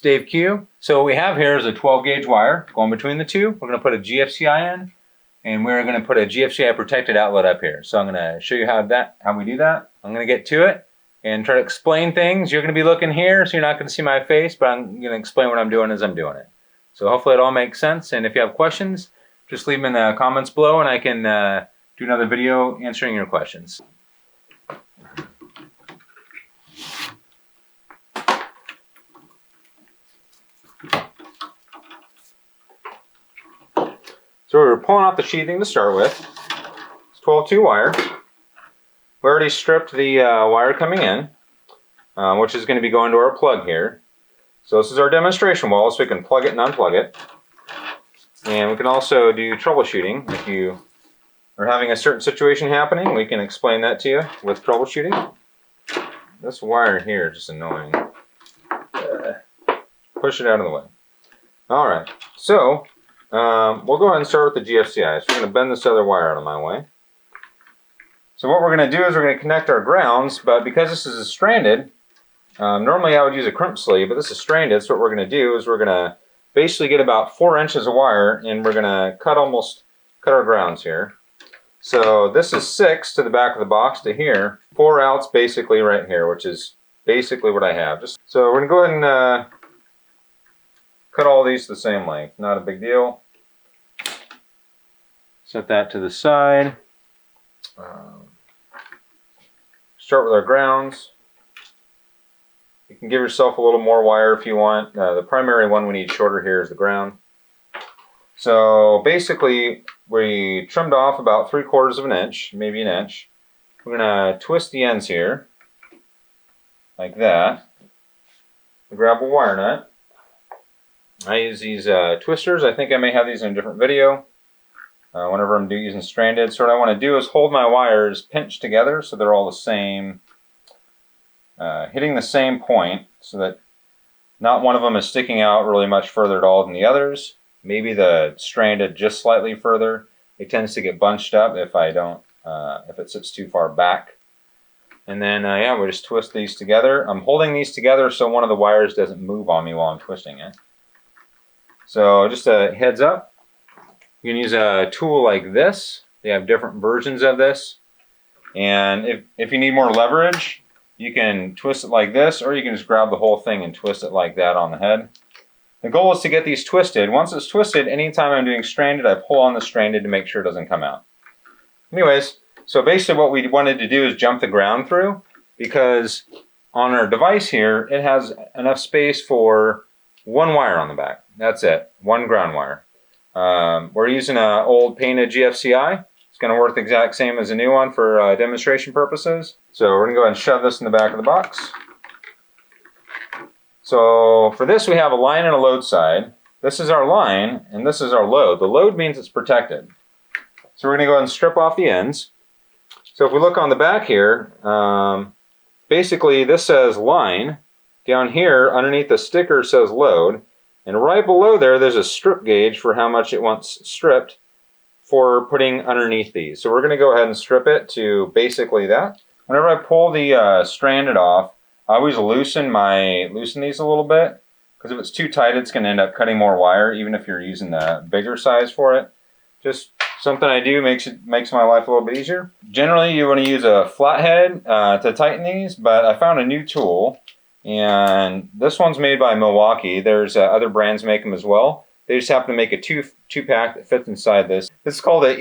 DaveQ. So what we have here is a 12 gauge wire going between the two. We're going to put a GFCI in, and we're going to put a GFCI Protected Outlet up here. So I'm going to show you how we do that. I'm going to get to it and try to explain things. You're going to be looking here, so you're not going to see my face, but I'm going to explain what I'm doing as I'm doing it. So hopefully it all makes sense, and if you have questions, just leave them in the comments below, and I can do another video answering your questions. So we're pulling off the sheathing to start with. It's 12-2 wire. We already stripped the wire coming in, which is going to be going to our plug here. So this is our demonstration wall, so we can plug it and unplug it. And we can also do troubleshooting. If you are having a certain situation happening, we can explain that to you with troubleshooting. This wire here is just annoying. Push it out of the way. Alright, so we'll go ahead and start with the GFCI. So we're going to bend this other wire out of my way. So what we're going to do is we're going to connect our grounds, but because this is stranded, normally I would use a crimp sleeve, but this is stranded, so what we're going to do is we're going to basically get about 4 inches of wire, and we're going to cut our grounds here. So this is 6 to the back of the box to here, 4 outs basically right here, which is basically what I have. So we're going to go ahead and cut all these to the same length, not a big deal. Set that to the side. Start with our grounds. You can give yourself a little more wire if you want. The primary one we need shorter here is the ground. So basically we trimmed off about 3/4 of an inch, maybe an inch. We're going to twist the ends here like that. We grab a wire nut. I use these twisters. I think I may have these in a different video. Whenever I'm using stranded. So what I want to do is hold my wires pinched together so they're all the same, hitting the same point, so that not one of them is sticking out really much further at all than the others. Maybe the stranded just slightly further. It tends to get bunched up if I don't, if it sits too far back. And then yeah, we just twist these together. I'm holding these together so one of the wires doesn't move on me while I'm twisting it. So just a heads up. You can use a tool like this. They have different versions of this. And if you need more leverage, you can twist it like this, or you can just grab the whole thing and twist it like that on the head. The goal is to get these twisted. Once it's twisted, anytime I'm doing stranded, I pull on the stranded to make sure it doesn't come out. Anyways, so basically what we wanted to do is jump the ground through, because on our device here, it has enough space for 1 wire on the back. That's it, 1 ground wire. We're using an old painted GFCI. It's going to work the exact same as a new one for demonstration purposes. So we're going to go ahead and shove this in the back of the box. So for this we have a line and a load side. This is our line and this is our load. The load means it's protected. So we're going to go ahead and strip off the ends. So if we look on the back here, basically this says line. Down here underneath the sticker says load. And right below there, there's a strip gauge for how much it wants stripped for putting underneath these. So we're going to go ahead and strip it to basically that. Whenever I pull the stranded off, I always loosen these a little bit, because if it's too tight, it's going to end up cutting more wire, even if you're using the bigger size for it. Just something I do makes my life a little bit easier. Generally, you want to use a flathead to tighten these, but I found a new tool. And this one's made by Milwaukee. There's other brands make them as well. They just happen to make a two-pack that fits inside this. This is called a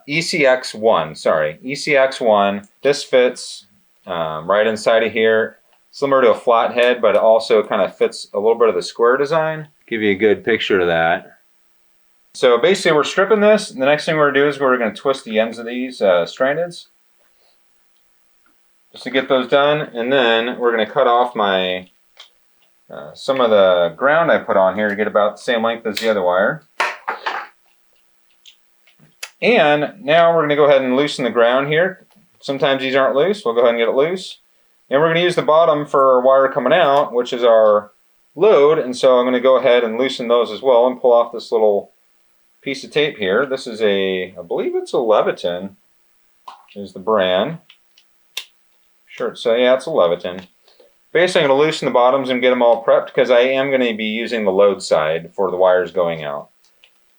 ECX1. Sorry, ECX1. This fits right inside of here, similar to a flathead, but it also kind of fits a little bit of the square design. Give you a good picture of that. So basically, we're stripping this. And the next thing we're going to do is we're going to twist the ends of these strandeds, just to get those done, and then we're going to cut off my some of the ground I put on here to get about the same length as the other wire. And now we're going to go ahead and loosen the ground here. Sometimes these aren't loose. We'll go ahead and get it loose. And we're going to use the bottom for our wire coming out, which is our load. And so I'm going to go ahead and loosen those as well and pull off this little piece of tape here. This is I believe it's a Leviton is the brand. Sure, so yeah, it's a Leviton. basically I'm going to loosen the bottoms and get them all prepped because I am going to be using the load side for the wires going out.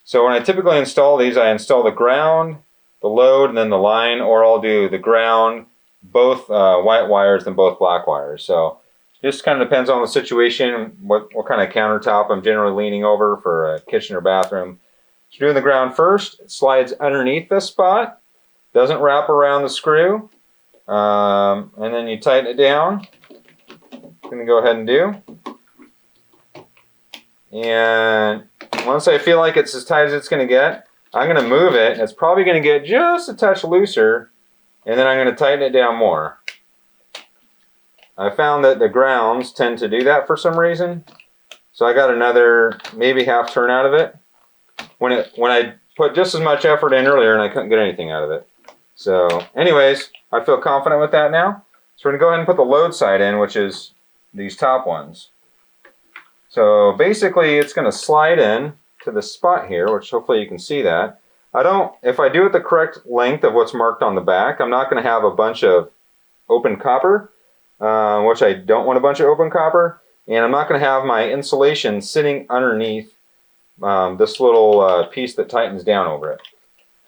So when I typically install these, I install the ground, the load, and then the line, or I'll do the ground, both white wires, and both black wires. So just kind of depends on the situation, what kind of countertop I'm generally leaning over for a kitchen or bathroom. So doing the ground first, it slides underneath this spot, doesn't wrap around the screw, and then you tighten it down. I'm going to go ahead and do. And once I feel like it's as tight as it's going to get, I'm going to move it. It's probably going to get just a touch looser, and then I'm going to tighten it down more. I found that the grounds tend to do that for some reason, so I got another maybe half turn out of it. When I put just as much effort in earlier and I couldn't get anything out of it. So anyways, I feel confident with that now. So we're going to go ahead and put the load side in, which is these top ones. So basically it's going to slide in to the spot here, which hopefully you can see that. If I do it the correct length of what's marked on the back, I'm not going to have a bunch of open copper, which I don't want a bunch of open copper, and I'm not going to have my insulation sitting underneath this little piece that tightens down over it.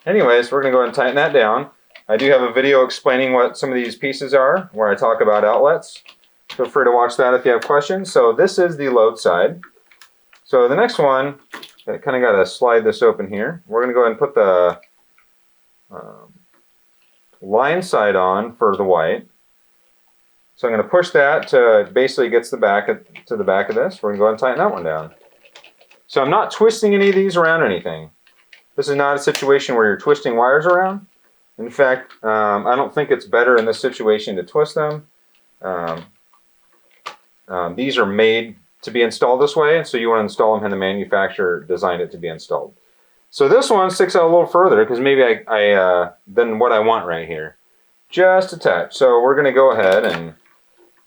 Anyways, we're going to go ahead and tighten that down. I do have a video explaining what some of these pieces are, where I talk about outlets. Feel free to watch that if you have questions. So this is the load side. So the next one, I kind of got to slide this open here. We're going to go ahead and put the line side on for the white. So I'm going to push that to basically gets to the back of this. We're going to go ahead and tighten that one down. So I'm not twisting any of these around or anything. This is not a situation where you're twisting wires around. In fact, I don't think it's better in this situation to twist them. These are made to be installed this way, so you want to install them how the manufacturer designed it to be installed. So this one sticks out a little further because maybe than what I want right here. Just a touch. So we're going to go ahead and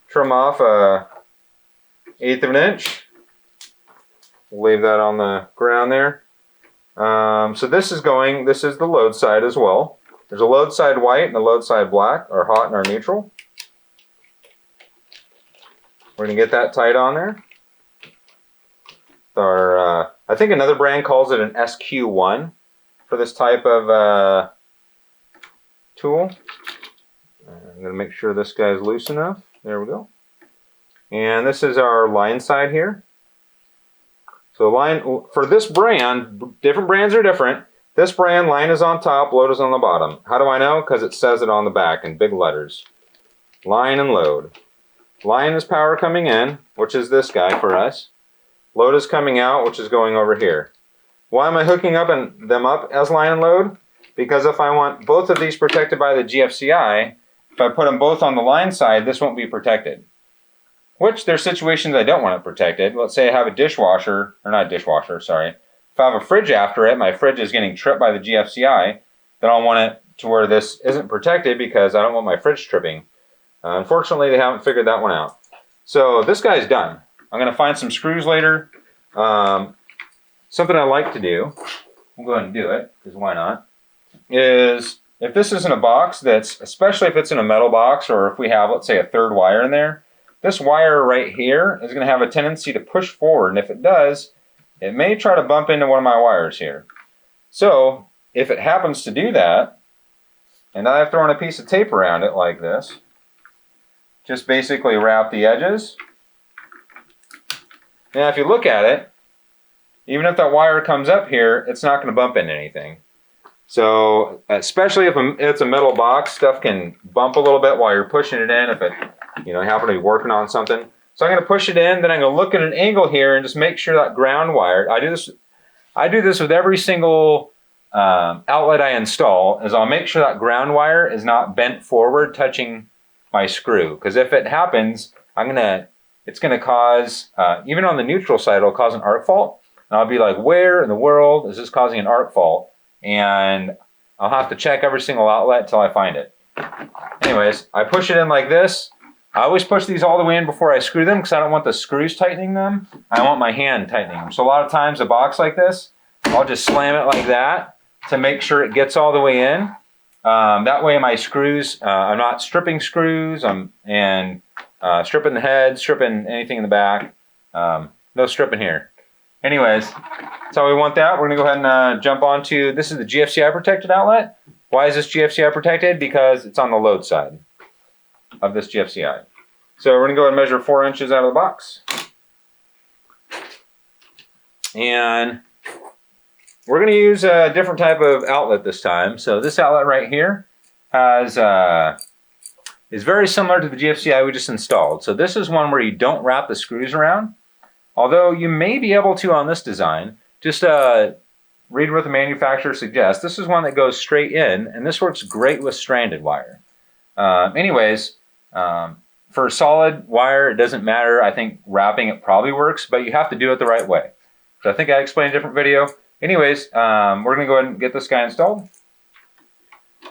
trim off 1/8 of an inch. We'll leave that on the ground there. So this is the load side as well. There's a load side white and a load side black, or hot and our neutral. We're going to get that tight on there. I think another brand calls it an SQ1 for this type of tool. I'm going to make sure this guy's loose enough. There we go. And this is our line side here. So line for this brand, different brands are different. This brand, line is on top, load is on the bottom. How do I know? Because it says it on the back in big letters. Line and load. Line is power coming in, which is this guy for us. Load is coming out, which is going over here. Why am I hooking them up as line and load? Because if I want both of these protected by the GFCI, if I put them both on the line side, this won't be protected. Which there's situations I don't want it protected. Let's say I have a dishwasher, or not dishwasher, sorry. If I have a fridge after it, my fridge is getting tripped by the GFCI, then I'll want it to where this isn't protected because I don't want my fridge tripping. Unfortunately, they haven't figured that one out. So this guy's done. I'm going to find some screws later. Something I like to do, we'll go ahead and do it, because why not, is if this isn't a box especially if it's in a metal box, or if we have, let's say, a third wire in there, this wire right here is going to have a tendency to push forward, and if it does, it may try to bump into one of my wires here. So if it happens to do that, and I've thrown a piece of tape around it like this, just basically wrap the edges. Now if you look at it, even if that wire comes up here, it's not going to bump into anything. So especially if it's a metal box, stuff can bump a little bit while you're pushing it in if it happen to be working on something. So I'm going to push it in, then I'm going to look at an angle here and just make sure that ground wire, I do this with every single outlet I install, is I'll make sure that ground wire is not bent forward touching my screw. Because if it happens, it's going to cause, even on the neutral side, it'll cause an arc fault. And I'll be like, where in the world is this causing an arc fault? And I'll have to check every single outlet until I find it. Anyways, I push it in like this. I always push these all the way in before I screw them because I don't want the screws tightening them. I want my hand tightening them. So a lot of times a box like this, I'll just slam it like that to make sure it gets all the way in. That way my screws, I'm not stripping screws, and stripping the head, stripping anything in the back. No stripping here. Anyways, that's how we want that. We're gonna go ahead and jump onto, this is the GFCI Protected Outlet. Why is this GFCI protected? Because it's on the load side of this GFCI. So we're gonna go ahead and measure 4 inches out of the box. And we're gonna use a different type of outlet this time. So this outlet right here has, is very similar to the GFCI we just installed. So this is one where you don't wrap the screws around. Although you may be able to on this design. Just read what the manufacturer suggests. This is one that goes straight in, and this works great with stranded wire. For solid wire, it doesn't matter. I think wrapping it probably works, but you have to do it the right way. So I think I explained in a different video. Anyways, we're gonna go ahead and get this guy installed.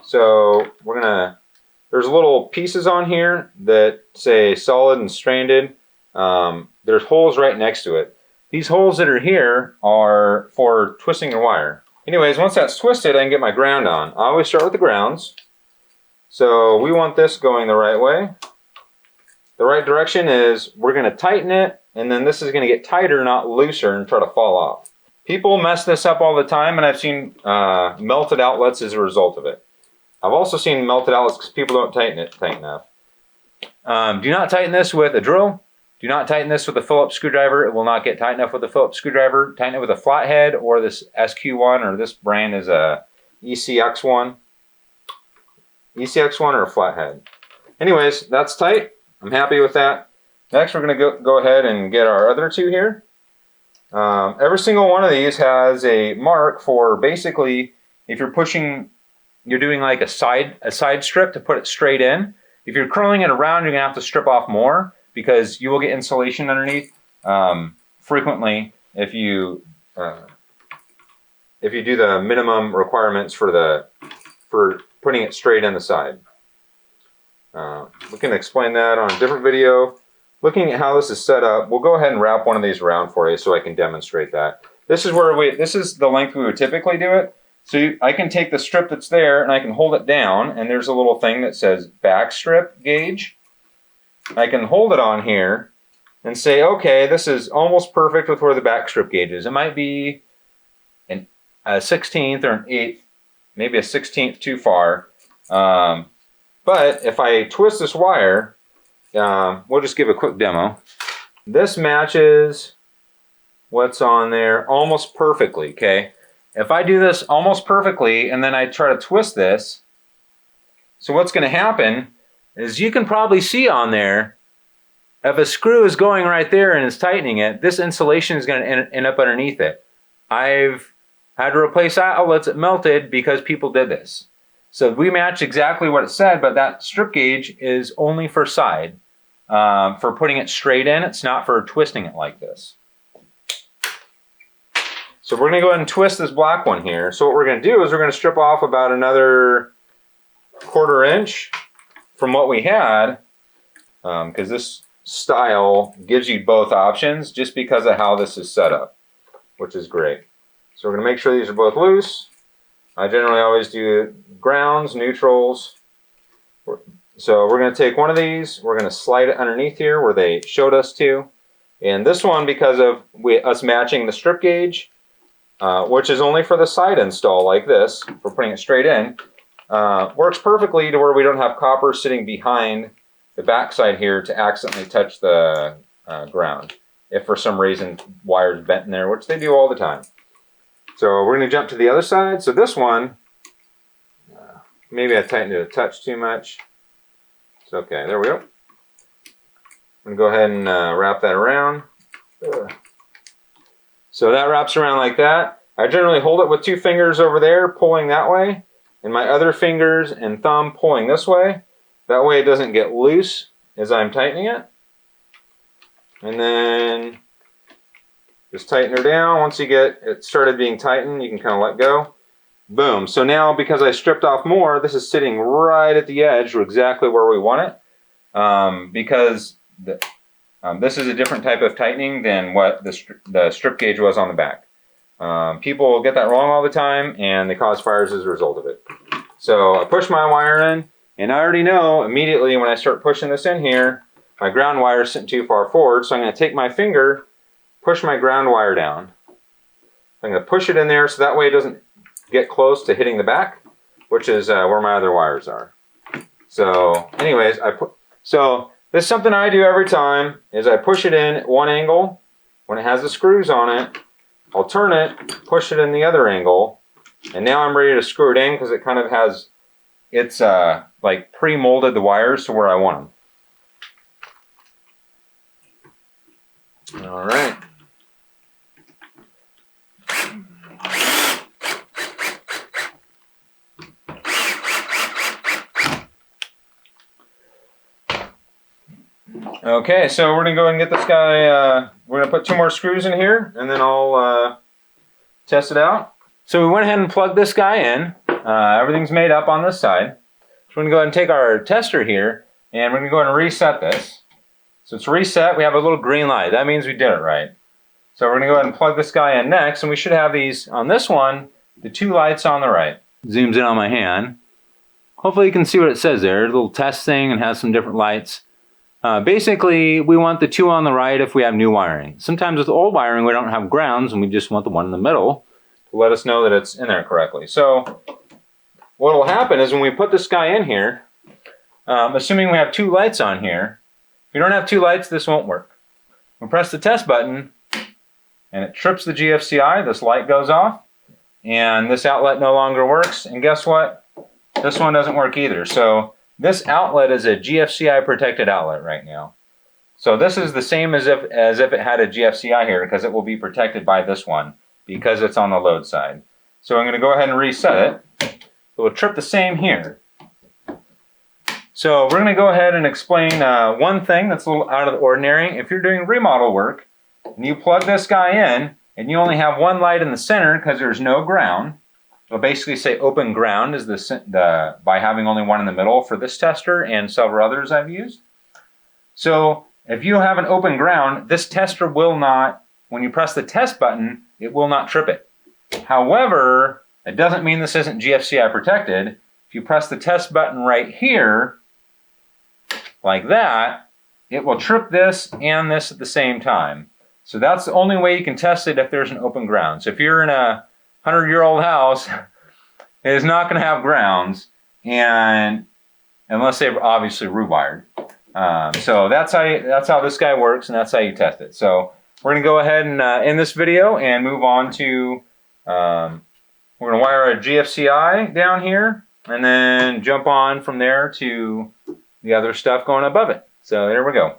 So there's little pieces on here that say solid and stranded. There's holes right next to it. These holes that are here are for twisting the wire. Anyways, once that's twisted, I can get my ground on. I always start with the grounds. So we want this going the right way. The right direction is we're going to tighten it, and then this is going to get tighter, not looser, and try to fall off. People mess this up all the time, and I've seen melted outlets as a result of it. I've also seen melted outlets because people don't tighten it tight enough. Do not tighten this with a drill. Do not tighten this with a Phillips screwdriver. It will not get tight enough with a Phillips screwdriver. Tighten it with a flathead, or this SQ1, or this brand is a ECX1. ECX1 or a flathead. Anyways, that's tight. I'm happy with that. Next, we're going to go ahead and get our other two here. Every single one of these has a mark for basically if you're pushing, you're doing like a side strip to put it straight in. If you're curling it around, you're going to have to strip off more, because you will get insulation underneath frequently if you do the minimum requirements for putting it straight in the side. We can explain that on a different video. Looking at how this is set up, we'll go ahead and wrap one of these around for you so I can demonstrate that. This is the length we would typically do it. So I can take the strip that's there and I can hold it down, and there's a little thing that says back strip gauge. I can hold it on here and say, okay, this is almost perfect with where the back strip gauge is. It might be a 16th or an 8th, maybe a 16th too far. But if I twist this wire, we'll just give a quick demo. This matches what's on there almost perfectly, okay? If I do this almost perfectly and then I try to twist this, so what's going to happen is you can probably see on there, if a screw is going right there and is tightening it, this insulation is going to end up underneath it. I've had to replace outlets that melted because people did this. So we match exactly what it said, but that strip gauge is only for side. For putting it straight in, it's not for twisting it like this. So we're going to go ahead and twist this black one here. So what we're going to do is we're going to strip off about another 1/4 inch from what we had, because this style gives you both options just because of how this is set up, which is great. So we're going to make sure these are both loose. I generally always do grounds, neutrals. So we're going to take one of these, we're going to slide it underneath here where they showed us to. And this one, because of us matching the strip gauge, which is only for the side install like this, for putting it straight in, works perfectly to where we don't have copper sitting behind the backside here to accidentally touch the ground. If for some reason wire's bent in there, which they do all the time. So we're going to jump to the other side. So this one, maybe I tightened it a touch too much. It's okay, there we go. I'm going to go ahead and wrap that around. So that wraps around like that. I generally hold it with 2 fingers over there, pulling that way, and my other fingers and thumb pulling this way. That way it doesn't get loose as I'm tightening it. And then just tighten her down. Once you get it started being tightened, you can kind of let go. Boom. So now, because I stripped off more, this is sitting right at the edge, exactly where we want it. Because this is a different type of tightening than what the strip gauge was on the back. People get that wrong all the time, and they cause fires as a result of it. So I push my wire in, and I already know immediately when I start pushing this in here my ground wire is sitting too far forward, so I'm going to take my finger, push my ground wire down. I'm going to push it in there so that way it doesn't get close to hitting the back, which is where my other wires are. So anyways, so this is something I do every time, is I push it in at one angle. When it has the screws on it, I'll turn it, push it in the other angle, and now I'm ready to screw it in because it kind of has, it's like pre-molded the wires to where I want them. All right. Okay, so we're gonna go ahead and get this guy, we're gonna put 2 more screws in here and then I'll test it out. So we went ahead and plugged this guy in. Everything's made up on this side. So we're gonna go ahead and take our tester here and we're gonna go ahead and reset this. So it's reset, we have a little green light. That means we did it right. So we're gonna go ahead and plug this guy in next, and we should have these, on this one, the 2 lights on the right. Zooms in on my hand. Hopefully you can see what it says there. A little test thing and has some different lights. Basically, we want the 2 on the right if we have new wiring. Sometimes with old wiring, we don't have grounds, and we just want the one in the middle to let us know that it's in there correctly. So what will happen is when we put this guy in here, assuming we have 2 lights on here, if you don't have 2 lights, this won't work. We press the test button, and it trips the GFCI, this light goes off, and this outlet no longer works, and guess what? This one doesn't work either. So this outlet is a GFCI Protected Outlet right now. So this is the same as if it had a GFCI here, because it will be protected by this one because it's on the load side. So I'm going to go ahead and reset it. It will trip the same here. So we're going to go ahead and explain one thing that's a little out of the ordinary. If you're doing remodel work and you plug this guy in and you only have 1 light in the center because there's no ground, it'll basically say open ground is by having only 1 in the middle for this tester and several others I've used. So if you have an open ground, this tester will not, when you press the test button, it will not trip it. However, it doesn't mean this isn't GFCI protected. If you press the test button right here, like that, it will trip this and this at the same time. So that's the only way you can test it if there's an open ground. So if you're in a 100-year-old house, it is not going to have grounds, and unless they've obviously rewired. So that's how this guy works, and that's how you test it. So we're going to go ahead and end this video and move on to, we're going to wire a GFCI down here, and then jump on from there to the other stuff going above it. So there we go.